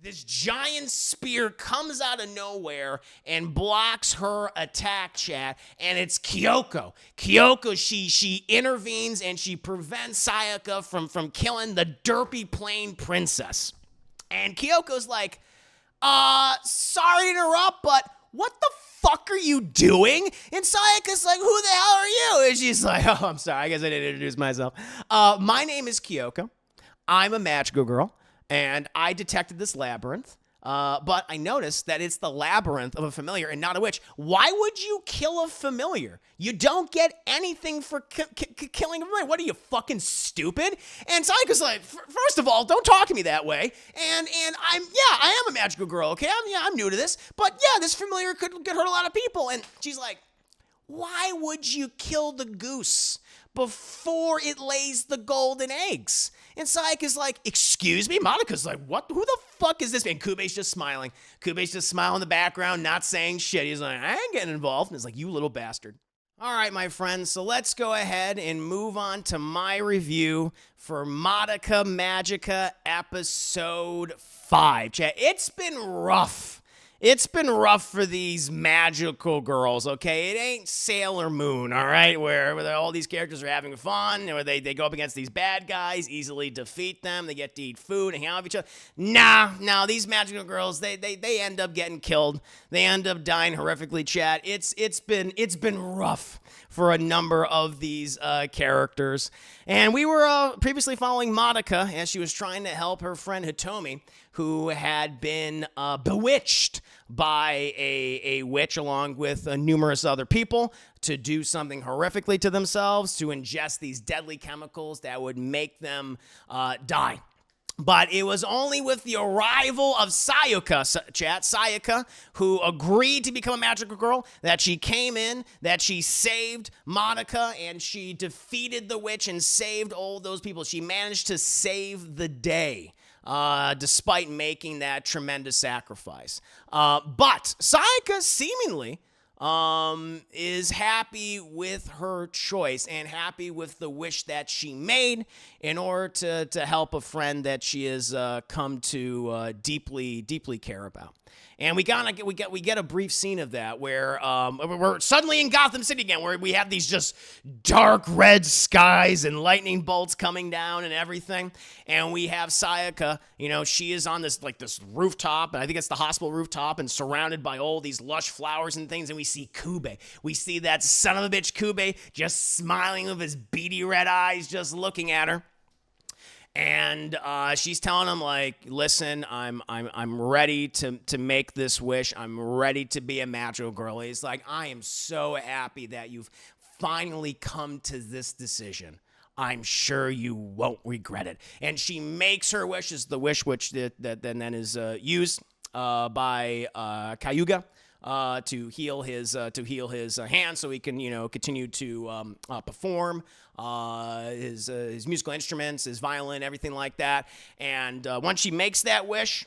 This giant spear comes out of nowhere and blocks her attack, chat, and it's Kyoko. Kyoko, she intervenes and she prevents Sayaka from killing the derpy plain princess. And Kyoko's like, sorry to interrupt, but what the fuck are you doing? And Sayaka's like, who the hell are you? And she's like, oh, I'm sorry, I guess I didn't introduce myself. My name is Kyoko. I'm a magical girl. And I detected this labyrinth, but I noticed that it's the labyrinth of a familiar and not a witch. Why would you kill a familiar? You don't get anything for killing a familiar. What are you, fucking stupid? And Sayaka's like, first of all, don't talk to me that way. And I am a magical girl, okay? I'm new to this. But yeah, this familiar could hurt a lot of people. And she's like, why would you kill the goose before it lays the golden eggs? And Sayaka's like, excuse me? Madoka's like, what? Who the fuck is this? And Kyubey's just smiling. Kyubey's just smiling in the background, not saying shit. He's like, I ain't getting involved. And it's like, you little bastard. All right, my friends, so let's go ahead and move on to my review for Madoka Magica Episode 5. Chat, it's been rough. It's been rough for these magical girls, okay? It ain't Sailor Moon, all right, where all these characters are having fun, where they go up against these bad guys, easily defeat them, they get to eat food and hang out with each other. Nah, these magical girls, they end up getting killed. They end up dying horrifically, chat. It's been rough for a number of these characters. And we were previously following Madoka as she was trying to help her friend Hitomi, who had been bewitched by a witch along with numerous other people to do something horrifically to themselves, to ingest these deadly chemicals that would make them die. But it was only with the arrival of Sayaka, who agreed to become a magical girl, that she came in, that she saved Madoka, and she defeated the witch and saved all those people. She managed to save the day, despite making that tremendous sacrifice. But Sayaka seemingly is happy with her choice and happy with the wish that she made in order to help a friend that she has come to deeply care about. And we get a brief scene of that where we're suddenly in Gotham City again, where we have these just dark red skies and lightning bolts coming down and everything. And we have Sayaka, she is on this rooftop, and I think it's the hospital rooftop, and surrounded by all these lush flowers and things. And we see Kyubey. We see that son of a bitch Kyubey just smiling with his beady red eyes, just looking at her. And she's telling him, like, listen, I'm ready to make this wish. I'm ready to be a magical girl. He's like, I am so happy that you've finally come to this decision. I'm sure you won't regret it. And she makes her wishes, the wish which that then is used by Kyuga to heal his hand, so he can continue to perform his musical instruments, his violin, everything like that. And once she makes that wish,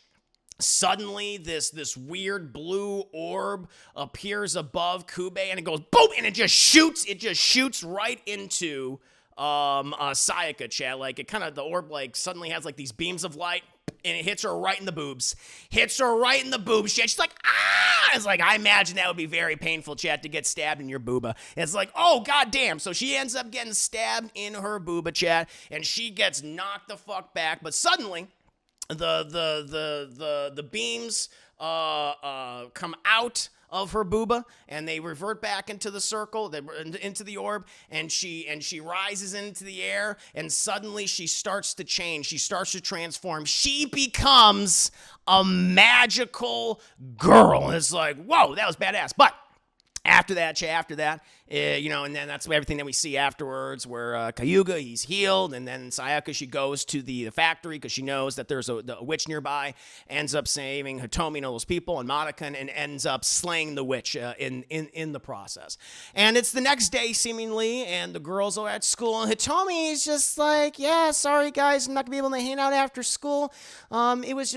suddenly this weird blue orb appears above Kyubey, and it goes boom, and it just shoots right into Sayaka, chat. Like, the orb suddenly has these beams of light, and it hits her right in the boobs. She's like, ah! It's like, I imagine that would be very painful, chat, to get stabbed in your booba. It's like, oh, goddamn. So she ends up getting stabbed in her booba, chat, and she gets knocked the fuck back. But suddenly, the beams come out of her booba, and they revert back into the circle, into the orb, and she rises into the air, and suddenly she starts to change. She starts to transform. She becomes a magical girl, and it's like, whoa, that was badass. But after that, and then that's everything that we see afterwards, where Kyuga, he's healed, and then Sayaka, she goes to the factory because she knows that there's a witch nearby, ends up saving Hitomi and all those people, and Madoka, and ends up slaying the witch in the process. And it's the next day, seemingly, and the girls are at school, and Hitomi is just like, yeah, sorry guys, I'm not gonna be able to hang out after school. It was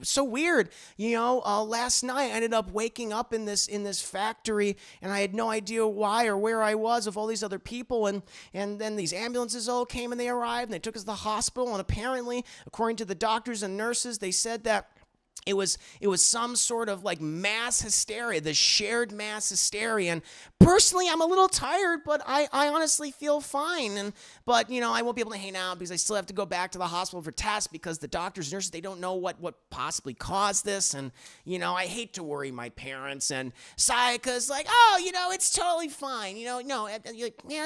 so weird. Last night I ended up waking up in this factory, I had no idea why or where I was with all these other people. And then these ambulances all came and they arrived and they took us to the hospital. And apparently, according to the doctors and nurses, they said that it was some sort of like mass hysteria, the shared mass hysteria. And personally, I'm a little tired, but I honestly feel fine. But I won't be able to hang out because I still have to go back to the hospital for tests because the doctors and nurses, they don't know what possibly caused this. And I hate to worry my parents. And Sayaka's like, oh, it's totally fine. No, yeah,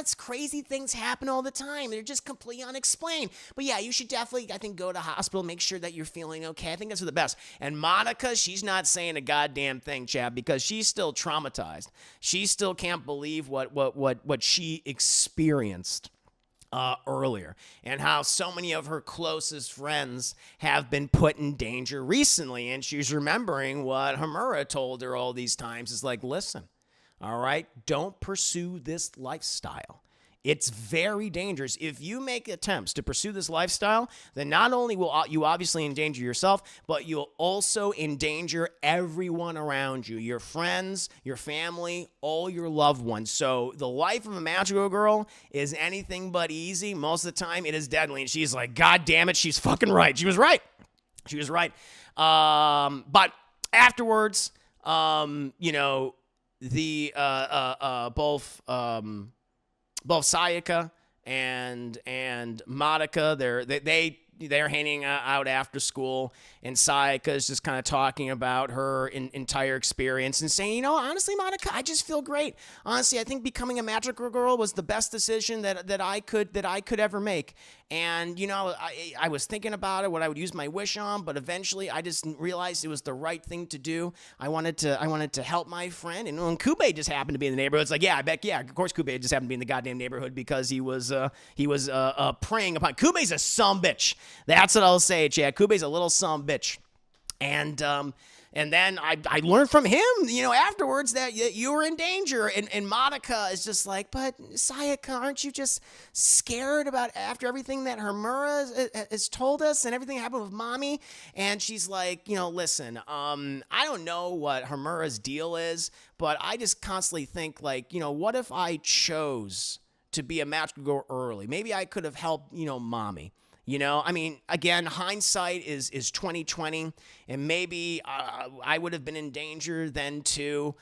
it's crazy things happen all the time. They're just completely unexplained. But yeah, you should definitely, I think, go to hospital, make sure that you're feeling okay. I think that's for the best. And Madoka, she's not saying a goddamn thing, Chad, because she's still traumatized. She still can't believe what she experienced earlier, and how so many of her closest friends have been put in danger recently. And she's remembering what Homura told her all these times. Is like, listen, all right, don't pursue this lifestyle. It's very dangerous. If you make attempts to pursue this lifestyle, then not only will you obviously endanger yourself, but you'll also endanger everyone around you, your friends, your family, all your loved ones. So the life of a magical girl is anything but easy. Most of the time, it is deadly. And she's like, God damn it, she's fucking right. She was right. She was right. But afterwards, both Sayaka and Madoka, they're hanging out after school, and Sayaka is just kind of talking about her entire experience and saying, honestly, Madoka, I just feel great. Honestly, I think becoming a magical girl was the best decision that I could ever make. And I was thinking about it, what I would use my wish on, but eventually I just realized it was the right thing to do. I wanted to help my friend, and when Kyubey just happened to be in the neighborhood, it's like, yeah, of course Kyubey just happened to be in the goddamn neighborhood because he was preying upon. Kyubey's a sumbitch. That's what I'll say, Chad. Kyubey's a little sumbitch. And then I learned from him, afterwards that you were in danger. And Madoka is just like, but Sayaka, aren't you just scared about after everything that Homura has told us and everything happened with Mommy? And she's like, listen, I don't know what Homura's deal is, but I just constantly think like, what if I chose to be a magical girl early? Maybe I could have helped, Mommy. Again, hindsight is 2020, and maybe I would have been in danger then too.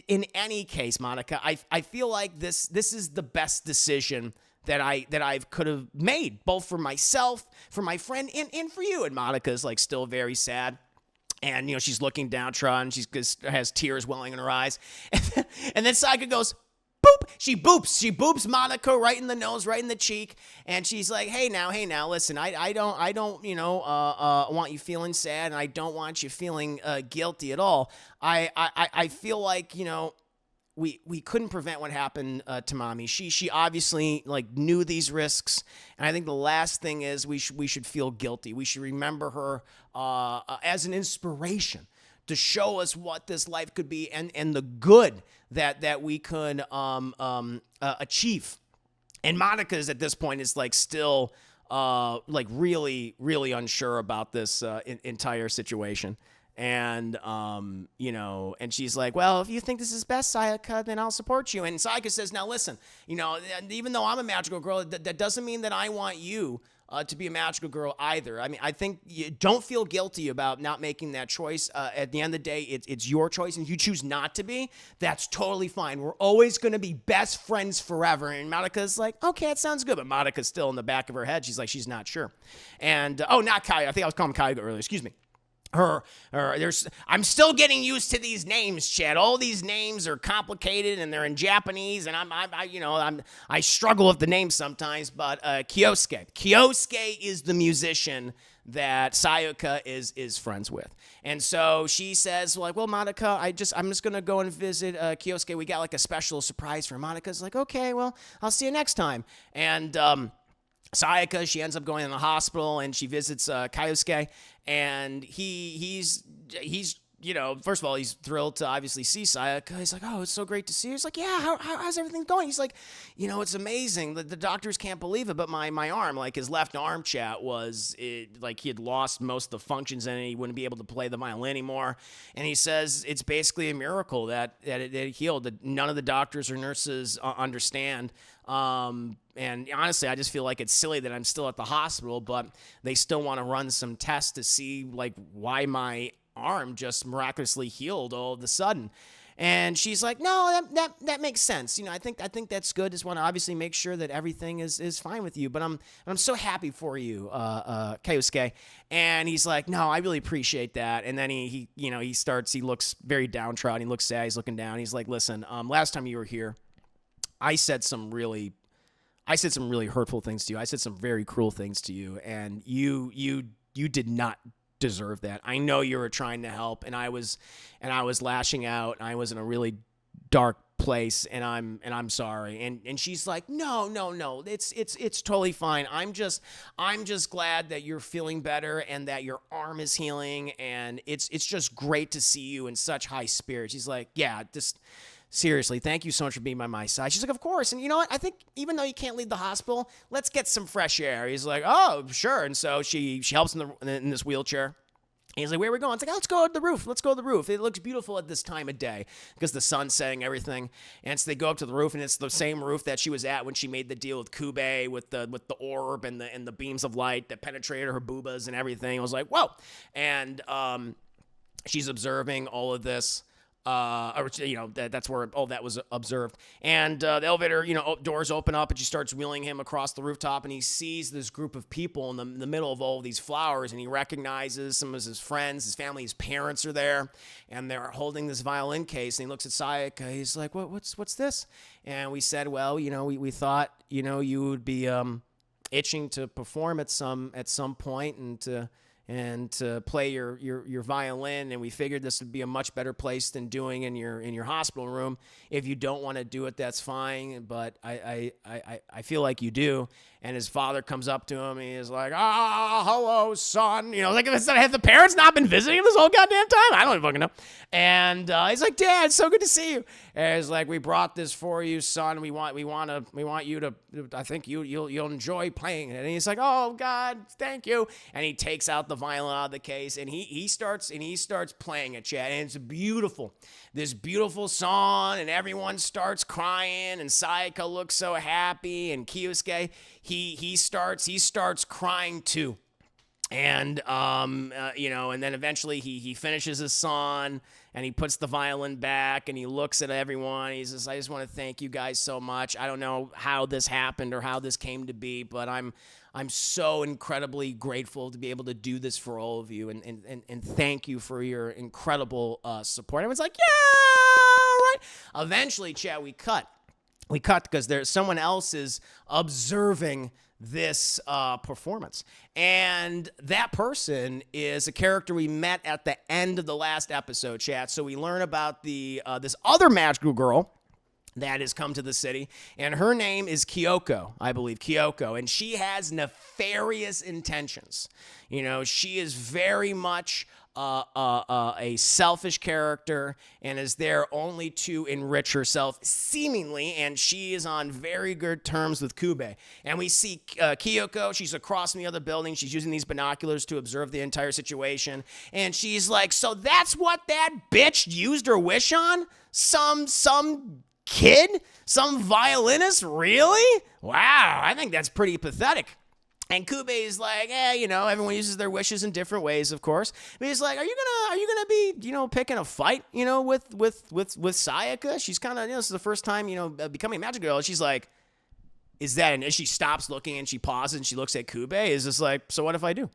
In any case, Madoka, I feel like this is the best decision that I could have made, both for myself, for my friend, and for you. And Madoka is like still very sad. And, she's looking downtrodden. She has tears welling in her eyes. And then Sayaka goes, boop! She boops Madoka right in the nose, right in the cheek, and she's like, "Hey now, listen, I don't, want you feeling sad, and I don't want you feeling guilty at all. I feel like we couldn't prevent what happened to Mommy. She obviously like knew these risks, and I think the last thing is we should feel guilty. We should remember her as an inspiration to show us what this life could be and the good that we could achieve." And Madoka at this point is like still like really, really unsure about this entire situation. And, and she's like, well, if you think this is best, Sayaka, then I'll support you. And Sayaka says, now listen, even though I'm a magical girl, that doesn't mean that I want you to be a magical girl either. I mean, I think you don't feel guilty about not making that choice. At the end of the day, it's your choice, and if you choose not to be, that's totally fine. We're always going to be best friends forever. And Madoka's like, okay, that sounds good. But Madoka's still in the back of her head. She's like, she's not sure. And, not Kaya. I think I was calling Kaya earlier. Excuse me. I'm still getting used to these names, Chad. All these names are complicated and they're in Japanese, and I struggle with the names sometimes. But Kyosuke is the musician that Sayaka is friends with, and so she says, well, Madoka, I'm just gonna go and visit Kyosuke. We got like a special surprise for Madoka's like, okay, well, I'll see you next time. And Sayaka, she ends up going in the hospital and she visits Kyosuke, and he's first of all, he's thrilled to obviously see Sayaka. He's like, oh, it's so great to see you. He's like, yeah, how's everything going? He's like, it's amazing. The doctors can't believe it, but my arm, like his left arm, chat, like he had lost most of the functions in it. He wouldn't be able to play the violin anymore. And he says it's basically a miracle that it healed, that none of the doctors or nurses understand. And honestly, I just feel like it's silly that I'm still at the hospital, but they still want to run some tests to see like why my arm just miraculously healed all of a sudden. And she's like, no, that makes sense. I think that's good. Just want to obviously make sure that everything is fine with you. But I'm so happy for you, Kyusuke. And he's like, no, I really appreciate that. And then he looks very downtrodden. He looks sad. He's looking down. He's like, listen, last time you were here, I said some really hurtful things to you. I said some very cruel things to you, and you did not deserve that. I know you were trying to help, and I was lashing out. And I was in a really dark place, and I'm sorry. And she's like, no, it's totally fine. I'm just glad that you're feeling better and that your arm is healing, and it's just great to see you in such high spirits. She's like, yeah, just seriously, thank you so much for being by my side. She's like, of course. And you know what? I think even though you can't leave the hospital, let's get some fresh air. He's like, oh, sure. And so she helps him in this wheelchair. He's like, where are we going? It's like, oh, let's go to the roof. Let's go to the roof. It looks beautiful at this time of day because the sun's setting, everything. And so they go up to the roof, and it's the same roof that she was at when she made the deal with Kyubey with the orb and the beams of light that penetrated her boobas and everything. I was like, whoa. And she's observing all of this. That's where all that was observed. And the elevator, doors open up, and she starts wheeling him across the rooftop, and he sees this group of people in the middle of all of these flowers, and he recognizes some of his friends, his family, his parents are there, and they're holding this violin case, and he looks at Sayaka. He's like, what's this? And we said, well, we thought, you would be itching to perform at some point and to play your violin, and we figured this would be a much better place than doing in your hospital room. If you don't want to do it, that's fine, but I feel like you do. And his father comes up to him, and he's like, hello, son. Like, have the parents not been visiting him this whole goddamn time? I don't even fucking know. And he's like, Dad, it's so good to see you. And he's like, we brought this for you, son. We want you to, I think you'll enjoy playing it. And he's like, oh God, thank you. And he takes out the violin out of the case, and he starts playing it, Chad. And it's beautiful. This beautiful song, and everyone starts crying, and Sayaka looks so happy, and Kyusuke, he starts crying too. And and then eventually he finishes his song, and he puts the violin back, and he looks at everyone. He says, I just want to thank you guys so much. I don't know how this happened or how this came to be, but I'm so incredibly grateful to be able to do this for all of you, and thank you for your incredible support. Everyone's like, yeah, right. Eventually, Chad, we cut because there's someone else is observing this performance, and that person is a character we met at the end of the last episode, chat. So we learn about the this other magical girl that has come to the city, and her name is Kyoko, I believe, Kyoko, and she has nefarious intentions. She is very much a selfish character and is there only to enrich herself, seemingly, and she is on very good terms with Kyubey. And we see Kyoko, she's across from the other building, she's using these binoculars to observe the entire situation, and she's like, so that's what that bitch used her wish on? Some kid? Some violinist? Really? Wow, I think that's pretty pathetic. And Kyubey is like, everyone uses their wishes in different ways, of course. But he's like, are you gonna be, picking a fight, with Sayaka? She's kind of, this is the first time, becoming a magic girl. She's like, is that and she stops looking, and she pauses, and she looks at Kyubey. Is just like, so what if I do?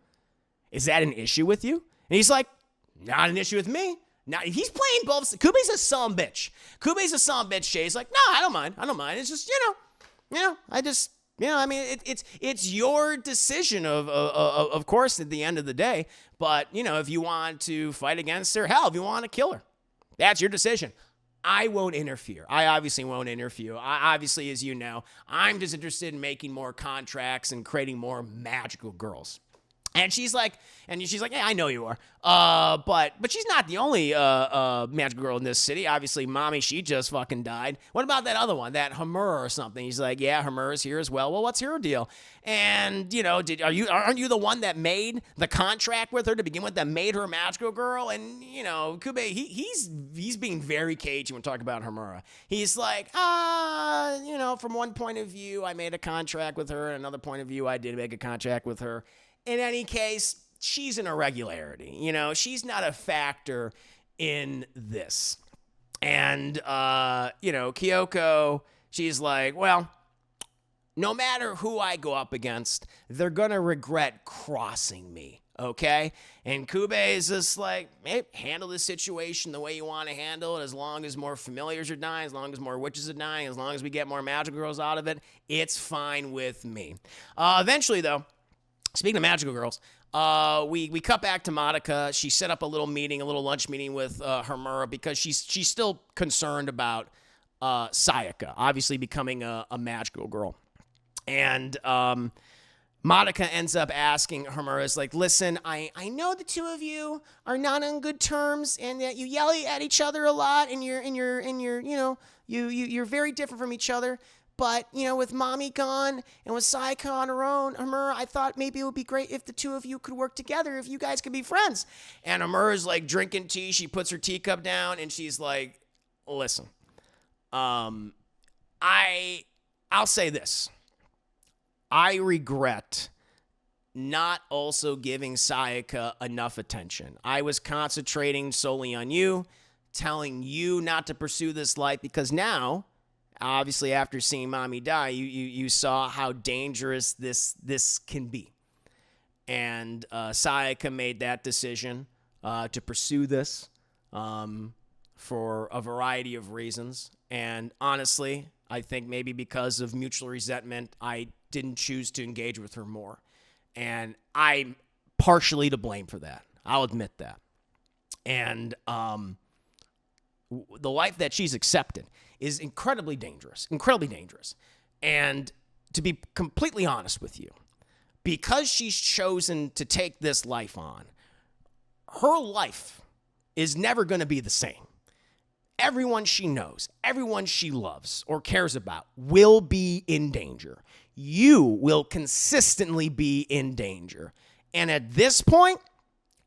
Is that an issue with you? And he's like, not an issue with me. Now he's playing both. Kyubey's a son of a bitch. Shay's like, no, I don't mind. It's just, I just. It's your decision of course, at the end of the day. But, if you want to fight against her, hell, if you want to kill her, that's your decision. I won't interfere. I obviously won't interfere. Obviously, as you know, I'm just interested in making more contracts and creating more magical girls. And she's like, yeah, I know you are. But she's not the only magical girl in this city. Obviously, mommy, she just fucking died. What about that other one, that Herman or something? He's like, yeah, Herman is here as well. Well, what's her deal? And aren't you the one that made the contract with her to begin with, that made her a magical girl? And Kyubey, he's being very cagey when talking about Herman. He's like, from one point of view, I made a contract with her, and another point of view, I did make a contract with her. In any case, she's an irregularity. She's not a factor in this. And, Kyoko, she's like, well, no matter who I go up against, they're going to regret crossing me, okay? And Kyubey is just like, hey, handle this situation the way you want to handle it. As long as more familiars are dying, as long as more witches are dying, as long as we get more magical girls out of it, it's fine with me. Eventually, though, speaking of magical girls, we cut back to Madoka. She set up a little lunch meeting with Hermura because she's still concerned about Sayaka, obviously becoming a magical girl. And Madoka ends up asking Hermura, is like, listen, I know the two of you are not on good terms, and that you yell at each other a lot, and you're very different from each other. But, with mommy gone and with Sayaka on her own, Hermura, I thought maybe it would be great if the two of you could work together, if you guys could be friends. And Hermura's like drinking tea. She puts her teacup down and she's like, listen, I'll say this. I regret not also giving Sayaka enough attention. I was concentrating solely on you, telling you not to pursue this life, because now, obviously, after seeing mommy die, you saw how dangerous this can be. And Sayaka made that decision to pursue this for a variety of reasons. And honestly, I think maybe because of mutual resentment, I didn't choose to engage with her more. And I'm partially to blame for that. I'll admit that. And the life that she's accepted is incredibly dangerous. And to be completely honest with you, because she's chosen to take this life on, her life is never going to be the same. Everyone she knows, everyone she loves or cares about will be in danger. You will consistently be in danger. And at this point,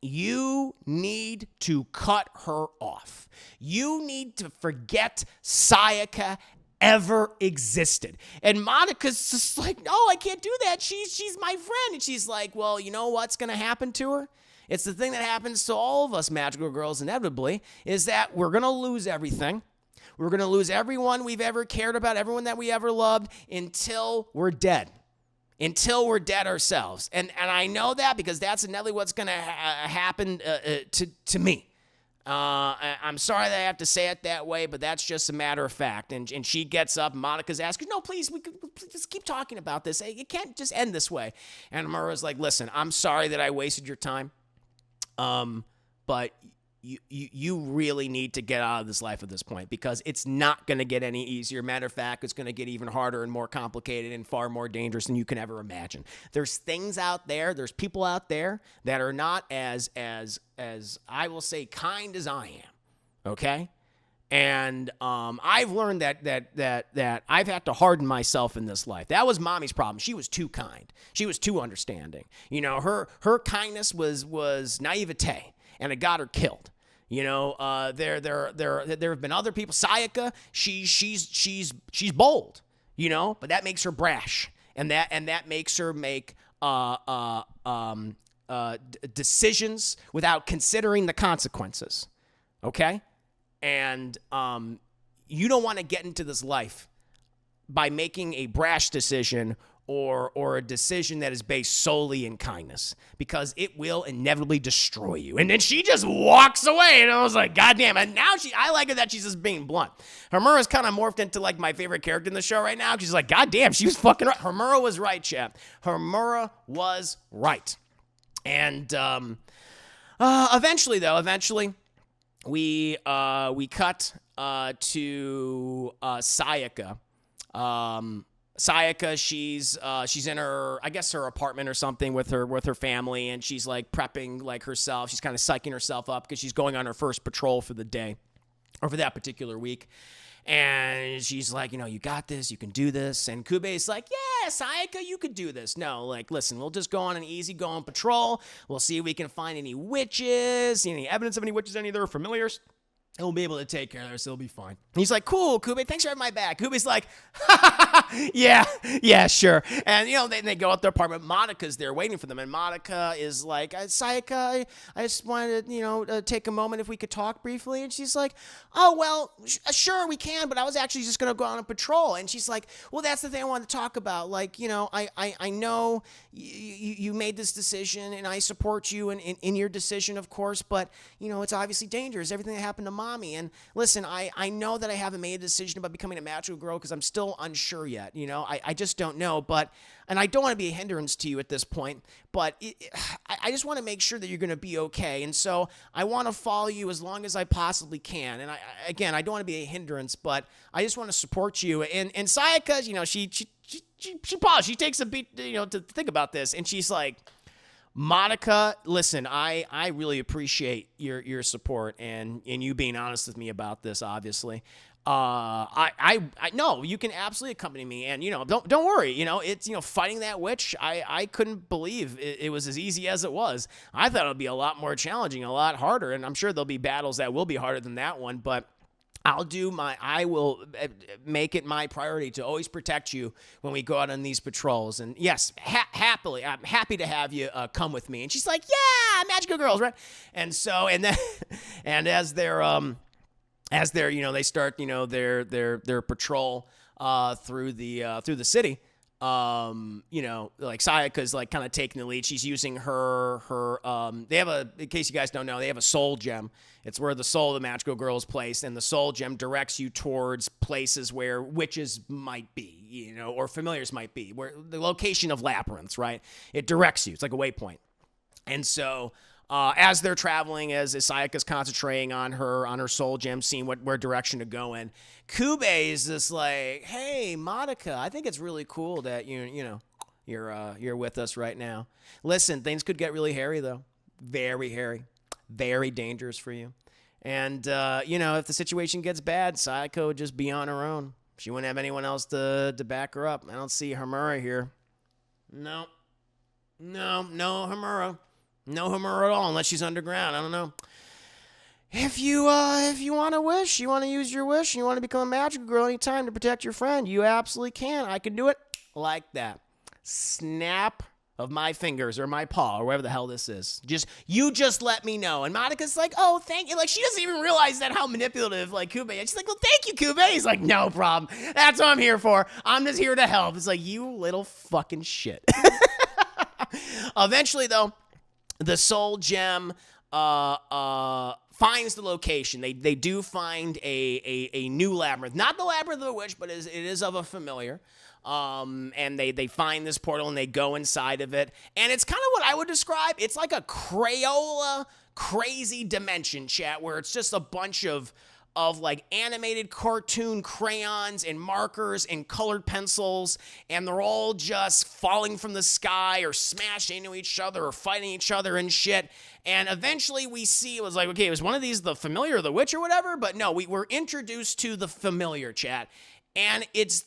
you need to cut her off. You need to forget Sayaka ever existed. And Madoka's just like, no, I can't do that. She's my friend. And she's like, well, you know what's going to happen to her? It's the thing that happens to all of us magical girls inevitably, is that we're going to lose everything. We're going to lose everyone we've ever cared about, everyone that we ever loved, until we're dead. Until we're dead ourselves. And I know that because that's inevitably what's going to happen to me. I'm sorry that I have to say it that way, but that's just a matter of fact. And she gets up, Monika's asking, no, please, please keep talking about this. It can't just end this way. And Amura's like, listen, I'm sorry that I wasted your time. But you really need to get out of this life at this point, because it's not going to get any easier. Matter of fact, it's going to get even harder and more complicated and far more dangerous than you can ever imagine. There's things out there, there's people out there that are not as I will say kind as I am. Okay? And I've learned that I've had to harden myself in this life. That was Mommy's problem. She was too kind. She was too understanding. You know, her kindness was naivete, and it got her killed. You know, there have been other people. Sayaka, she's bold. You know, but that makes her brash, and that makes her make decisions without considering the consequences. Okay. And you don't want to get into this life by making a brash decision or a decision that is based solely in kindness, because it will inevitably destroy you. And then she just walks away, and I was like, God damn. And now I like it that she's just being blunt. Hermura's kind of morphed into like my favorite character in the show right now. She's like, God damn, she was fucking right. Hermura was right, chap. Hermura was right. And eventually, we cut to Sayaka. Sayaka, she's in her, I guess, her apartment or something with her family, and she's like prepping like herself. She's kind of psyching herself up because she's going on her first patrol for the day, or for that particular week. And she's like, you got this, you can do this. And Kyubey's like, yeah, Sayaka, you could do this. No, like, listen, we'll just go on an easy going patrol. We'll see if we can find any witches, any evidence of any witches, any of their familiars. And we'll be able to take care of this. It'll be fine. And he's like, cool, Kyubey, thanks for having my back. Kyubey's like, yeah, sure. And, they go out their apartment. Madoka's there waiting for them. And Madoka is like, Sayaka, I just wanted to, take a moment if we could talk briefly. And she's like, oh, well, sure, we can. But I was actually just going to go on a patrol. And she's like, well, that's the thing I wanted to talk about. Like, I know you made this decision, and I support you in your decision, of course. But, it's obviously dangerous. Everything that happened to Mommy. And listen, I know that I haven't made a decision about becoming a magical girl because I'm still unsure yet. I just don't know. And I don't want to be a hindrance to you at this point, but I just want to make sure that you're going to be okay. And so I want to follow you as long as I possibly can. And I don't want to be a hindrance, but I just want to support you. And Sayaka, she paused. She takes a beat, to think about this, and she's like, Madoka, listen, I really appreciate your support and you being honest with me about this, obviously. I know you can absolutely accompany me, and don't worry, it's fighting that witch. I couldn't believe it was as easy as it was. I thought it would be a lot more challenging, a lot harder, and I'm sure there'll be battles that will be harder than that one, but I will make it my priority to always protect you when we go out on these patrols. And yes, happily, I'm happy to have you come with me. And she's like, yeah, magical girls, right? And so, and then, and as they're, they start, their patrol through the city. Like Sayaka's like kind of taking the lead. She's using her they have in case you guys don't know, they have a soul gem. It's where the soul of the magical girl is placed, and the soul gem directs you towards places where witches might be, or familiars might be, where the location of labyrinths, right? It directs you. It's like a waypoint. And so, as they're traveling, as Sayaka's concentrating on her soul gem, seeing where direction to go in, Kyubey is just like, hey, Madoka, I think it's really cool that you're with us right now. Listen, things could get really hairy though, very hairy, very dangerous for you. And if the situation gets bad, Sayaka would just be on her own. She wouldn't have anyone else to back her up. I don't see Hermura here. No, Hermura. No Hermura at all, unless she's underground. I don't know. If you want to wish, you want to use your wish, and you want to become a magical girl anytime to protect your friend, you absolutely can. I can do it like that. Snap of my fingers or my paw or whatever the hell this is. Just let me know. And Madoka's like, oh, thank you. Like, she doesn't even realize that how manipulative like Kyubey is. She's like, well, thank you, Kyubey. He's like, no problem. That's what I'm here for. I'm just here to help. It's like, you little fucking shit. Eventually, though, the soul gem finds the location. They do find a new labyrinth. Not the labyrinth of the witch, but it is of a familiar. And they find this portal and they go inside of it. And it's kind of what I would describe. It's like a Crayola crazy dimension, chat, where it's just a bunch of like animated cartoon crayons and markers and colored pencils, and they're all just falling from the sky or smashing into each other or fighting each other and shit. And eventually we see, it was like, okay, it was one of these, the familiar or the witch or whatever, but no, we were introduced to the familiar, chat. And it's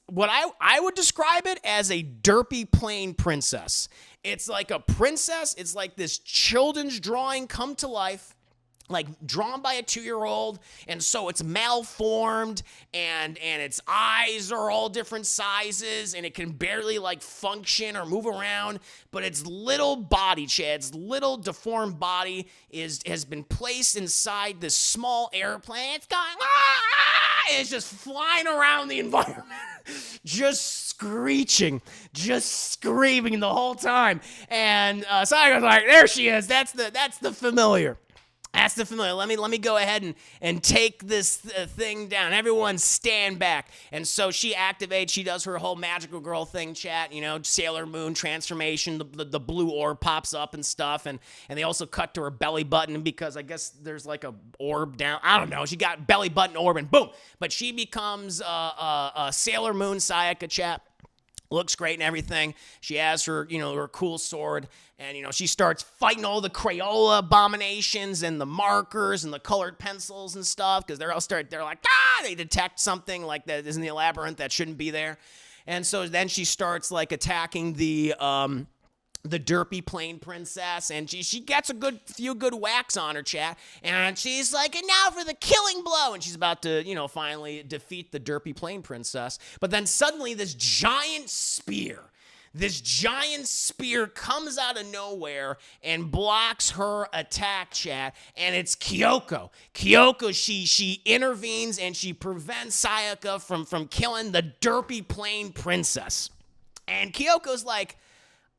what I would describe it as a derpy plain princess. It's like a princess. It's like this children's drawing come to life, like drawn by a 2-year-old, and so it's malformed, and its eyes are all different sizes, and it can barely like function or move around, but its little body, Chad's little deformed body has been placed inside this small airplane. It's going, and it's just flying around the environment, just screeching, just screaming the whole time. And Sayaka's like, there she is. That's the familiar. That's the familiar. Let me go ahead and take this thing down. Everyone stand back. And so she activates. She does her whole magical girl thing chat, Sailor Moon transformation. The blue orb pops up and stuff. And they also cut to her belly button because I guess there's like a orb down. I don't know. She got belly button orb and boom. But she becomes a Sailor Moon Sayaka chat. Looks great and everything. She has her, her cool sword, and, she starts fighting all the Crayola abominations and the markers and the colored pencils and stuff, because they're like, they detect something like that is in the labyrinth that shouldn't be there. And so then she starts, like, attacking the derpy plain princess, and she gets a few good whacks on her, chat, and she's like, and now for the killing blow, and she's about to, finally defeat the derpy plain princess. But then suddenly this giant spear comes out of nowhere and blocks her attack, chat, and it's Kyoko. She intervenes and she prevents Sayaka from killing the derpy plain princess. And Kyoko's like,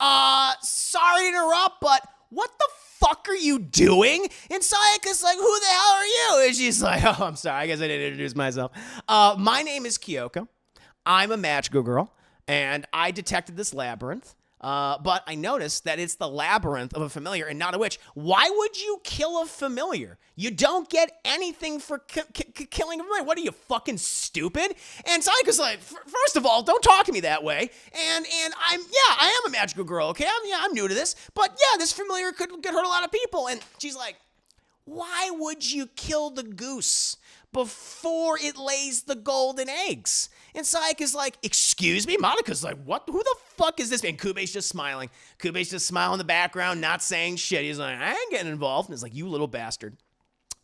sorry to interrupt, but what the fuck are you doing? And Sayaka's like, who the hell are you? And she's like, oh, I'm sorry, I guess I didn't introduce myself. My name is Kyoko. I'm a magical girl, and I detected this labyrinth. But I noticed that it's the labyrinth of a familiar and not a witch. Why would you kill a familiar? You don't get anything for killing a familiar. What are you, fucking stupid? And Sayaka's like, first of all, don't talk to me that way. And I am a magical girl, okay? I'm new to this. But yeah, this familiar could hurt a lot of people. And she's like, why would you kill the goose before it lays the golden eggs? And Sayaka's like, excuse me? Madoka's like, what? Who the fuck is this? And Kyubey's just smiling. Kyubey's just smiling in the background, not saying shit. He's like, I ain't getting involved. And it's like, you little bastard.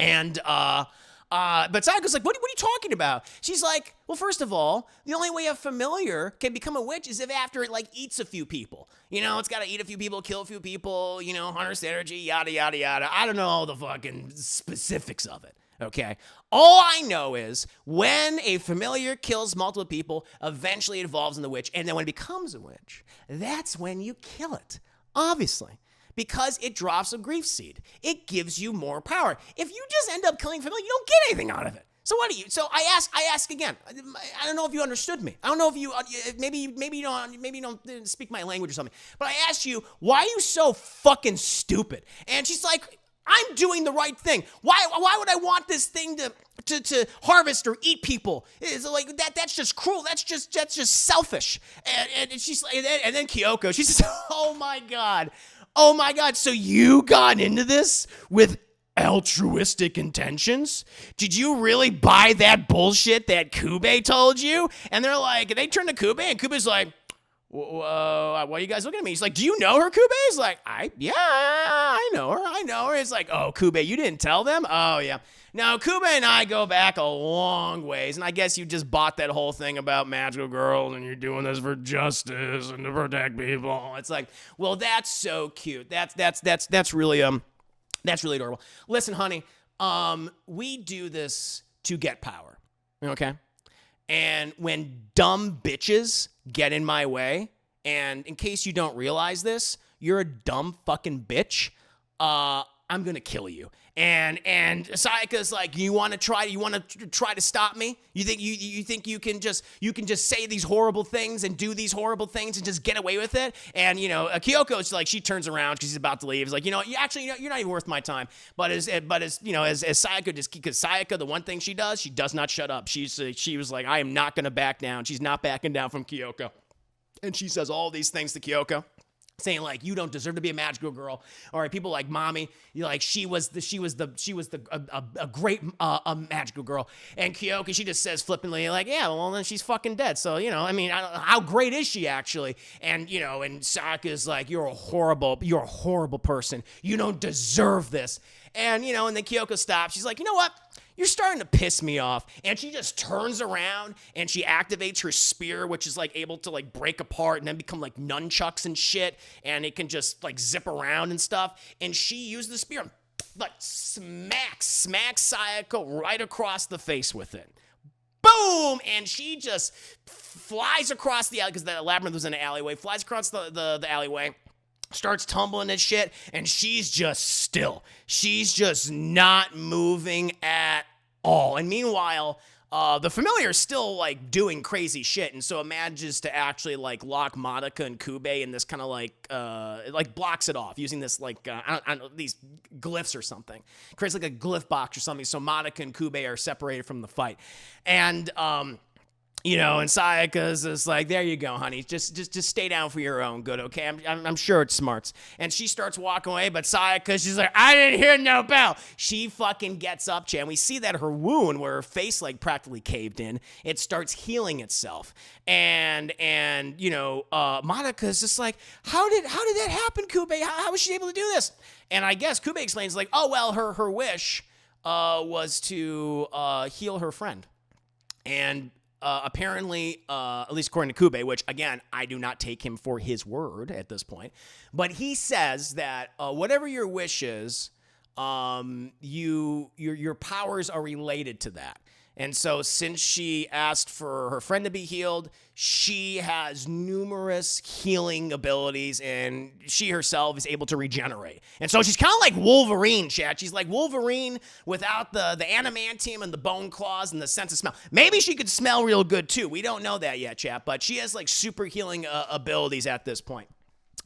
And, but Sayaka's like, what are you talking about? She's like, well, first of all, the only way a familiar can become a witch is if after it, like, eats a few people. It's got to eat a few people, kill a few people, hunter's energy, yada, yada, yada. I don't know all the fucking specifics of it. Okay. All I know is when a familiar kills multiple people, eventually it evolves into a witch. And then when it becomes a witch, that's when you kill it. Obviously. Because it drops a grief seed. It gives you more power. If you just end up killing familiar, you don't get anything out of it. So what do you? So I ask again. I don't know if you understood me. I don't know if you maybe you don't speak my language or something. But I asked you, why are you so fucking stupid? And she's like, I'm doing the right thing. Why would I want this thing to harvest or eat people? It's like that's just cruel. That's just selfish. And she's like, and then Kyoko, she says, oh my god, so you got into this with altruistic intentions? Did you really buy that bullshit that Kyubey told you? And they're like, they turn to Kyubey, and Kyubey's like, why are you guys looking at me? He's like, do you know her, Kyubey? He's like, yeah, I know her. It's like, oh, Kyubey, you didn't tell them? Oh, yeah. Now, Kyubey and I go back a long ways, and I guess you just bought that whole thing about magical girls, and you're doing this for justice and to protect people. It's like, well, that's so cute. That's really adorable. Listen, honey, we do this to get power, okay? And when dumb bitches get in my way, and in case you don't realize this, you're a dumb fucking bitch, I'm gonna kill you. And Sayaka's like, you want to try to stop me? You think you can just say these horrible things and do these horrible things and just get away with it? And Kyoko's like, she turns around because she's about to leave. It's like, you're not even worth my time. But as Sayaka, just because Sayaka, the one thing she does not shut up. She was like, I am not gonna back down. She's not backing down from Kyoko. And she says all these things to Kyoko, saying like, you don't deserve to be a magical girl. All right, people like mommy, she was a great magical girl. And Kyoko, she just says flippantly like, yeah, well then she's fucking dead. So how great is she actually? And and Sayaka's like, you're a horrible person. You don't deserve this. And and then Kyoko stops. She's like, you know what? You're starting to piss me off. And she just turns around and she activates her spear, which is like able to like break apart and then become like nunchucks and shit. And it can just like zip around and stuff. And she used the spear and like smacks Sayaka right across the face with it. Boom! And she just flies across the alley, because the labyrinth was in an alleyway, flies across the alleyway. starts tumbling and shit, and she's just still. She's just not moving at all. And meanwhile, the familiar is still like doing crazy shit, and so it manages to actually like lock Madoka and Kyubey in this kind of like blocks it off using this like I don't know, these glyphs or something. Creates like a glyph box or something, so Madoka and Kyubey are separated from the fight, and you know, and Sayaka's just like, there you go, honey. Just stay down for your own good, okay? I'm sure it's smarts. And she starts walking away, but Sayaka, she's like, I didn't hear no bell. She fucking gets up, Chan. We see that her wound, where her face like practically caved in, it starts healing itself. And you know, Madoka's just like, how did that happen, Kyubey? How was she able to do this? And I guess Kyubey explains like, oh well, her wish was to heal her friend, and apparently, at least according to Kyubey, which again, I do not take him for his word at this point, but he says that whatever your wish is, your powers are related to that. And so since she asked for her friend to be healed, she has numerous healing abilities, and she herself is able to regenerate. And so she's kind of like Wolverine, Chad. She's like Wolverine without the adamantium and the bone claws and the sense of smell. Maybe she could smell real good too. We don't know that yet, Chad, but she has like super healing abilities at this point.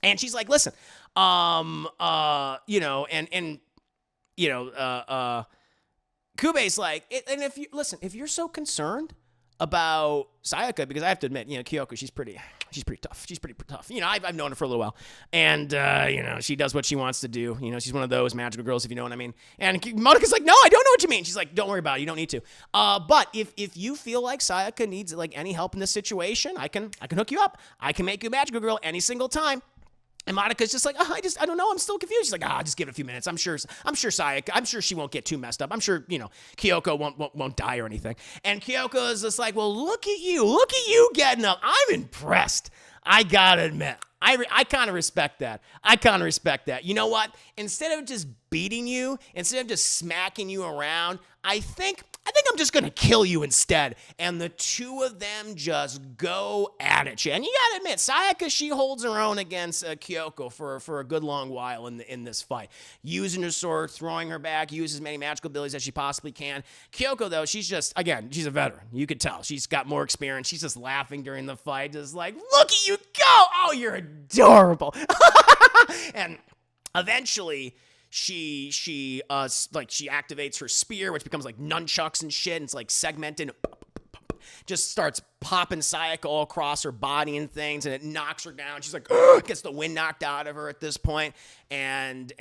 And she's like, listen, you know, and you know, Kyubey's like, and if you're so concerned about Sayaka, because I have to admit, you know, Kyoko, she's pretty tough. She's pretty tough. You know, I've known her for a little while, and you know, she does what she wants to do. You know, she's one of those magical girls, if you know what I mean. And Monika's like, no, I don't know what you mean. She's like, don't worry about it. You don't need to. But if you feel like Sayaka needs like any help in this situation, I can hook you up. I can make you a magical girl any single time. And Monika's just like, oh, I don't know. I'm still confused. She's like, just give it a few minutes. I'm sure Sayaka, I'm sure she won't get too messed up. I'm sure, you know, Kyoko won't die or anything. And Kyoko is just like, well, look at you getting up. I'm impressed. I gotta admit, I kind of respect that. You know what? Instead of just beating you, instead of just smacking you around, I think I'm just going to kill you instead. And the two of them just go at it. And you got to admit, Sayaka, she holds her own against Kyoko for a good long while in this fight. Using her sword, throwing her back, uses as many magical abilities as she possibly can. Kyoko, though, she's a veteran. You could tell. She's got more experience. She's just laughing during the fight, just like, look at you go! Oh, you're adorable. And eventually, she activates her spear, which becomes like nunchucks and shit, and it's like segmented, just starts popping Sayaka all across her body and things, and it knocks her down. She's like, gets the wind knocked out of her at this point, and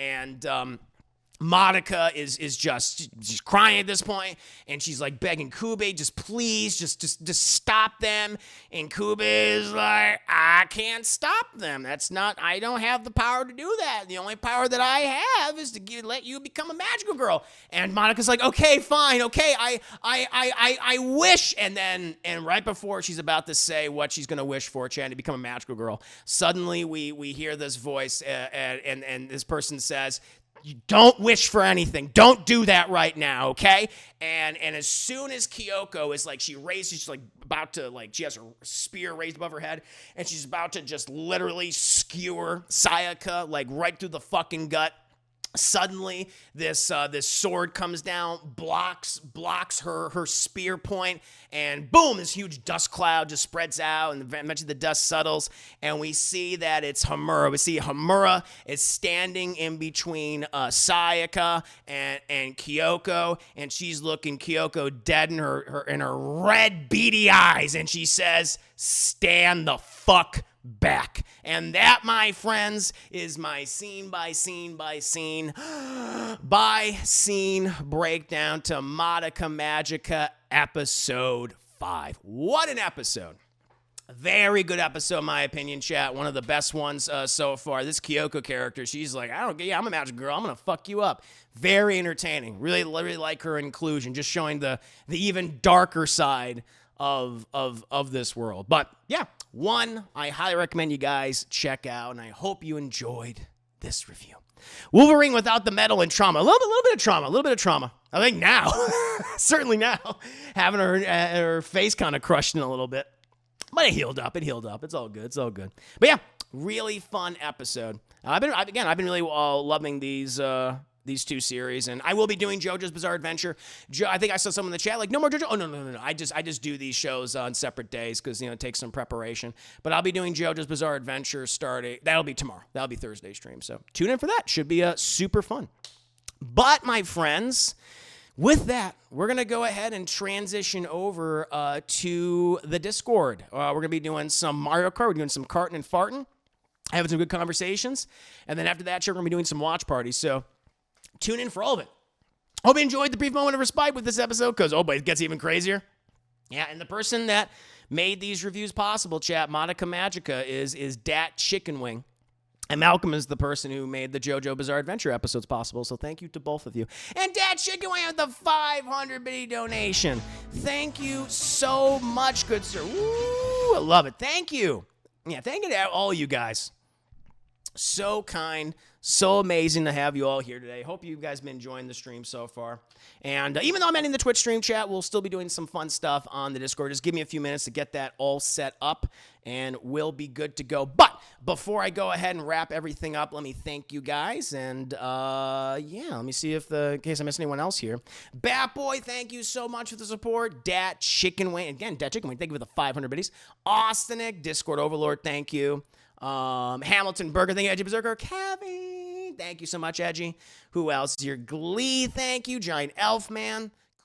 Madoka she's crying at this point, and she's like begging Kyubey, just please, just stop them. And Kyubey is like, I can't stop them. I don't have the power to do that. The only power that I have is to let you become a magical girl. And Monika's like, okay, fine, okay, I wish. And right before she's about to say what she's gonna wish for, Chan, to become a magical girl, suddenly we hear this voice, and this person says, you don't wish for anything. Don't do that right now, okay? And as soon as Kyoko is like, she's like about to, like, she has her spear raised above her head, and she's about to just literally skewer Sayaka, like, right through the fucking gut. Suddenly, this sword comes down, blocks her spear point, and boom, this huge dust cloud just spreads out, and eventually the dust settles, and we see that it's Hamura. We see Hamura is standing in between Sayaka and Kyoko, and she's looking Kyoko dead in her red beady eyes, and she says, "Stand the fuck back." And that, my friends, is my scene by scene breakdown to Madoka Magica episode 5. What an episode. Very good episode, in my opinion, chat. One of the best ones so far. This Kyoko character, she's like, I'm a magic girl. I'm going to fuck you up. Very entertaining. Really like her inclusion. Just showing the even darker side of this world. But yeah, one I highly recommend you guys check out, and I hope you enjoyed this review. Wolverine without the metal and trauma. A little bit of trauma. I think now, certainly now, having her face kind of crushed in a little bit. But it healed up. It's all good. But yeah, Really fun episode. I've been really loving these two series, and I will be doing JoJo's Bizarre Adventure. I think I saw someone in the chat like, no more JoJo. Oh, no. I just do these shows on separate days because, it takes some preparation. But I'll be doing JoJo's Bizarre Adventure starting. That'll be tomorrow. That'll be Thursday stream. So tune in for that. Should be super fun. But, my friends, with that, we're going to go ahead and transition over to the Discord. We're going to be doing some Mario Kart. We're doing some karting and farting, having some good conversations. And then after that, we're going to be doing some watch parties. So tune in for all of it. Hope you enjoyed the brief moment of respite with this episode, because, oh boy, it gets even crazier. Yeah, and the person that made these reviews possible, chat, Madoka Magica, is Dat Chicken Wing. And Malcolm is the person who made the JoJo Bizarre Adventure episodes possible, so thank you to both of you. And Dat Chicken Wing with the 500 bitty donation. Thank you so much, good sir. Woo, I love it. Thank you. Yeah, thank you to all you guys. So kind, so amazing to have you all here today. Hope you guys have been enjoying the stream so far. And even though I'm ending the Twitch stream, chat, we'll still be doing some fun stuff on the Discord. Just give me a few minutes to get that all set up, and we'll be good to go. But before I go ahead and wrap everything up, let me thank you guys. And let me see if in case I miss anyone else here. Bat Boy, thank you so much for the support. Dat Chicken Wing, again, Dat Chicken Wing, thank you for the 500 biddies. Austinic, Discord Overlord, thank you. Hamilton Burger, thank you, Edgy Berserker. Kevin, thank you so much, Edgy. Who else? Your Glee, thank you. Giant Elf Man,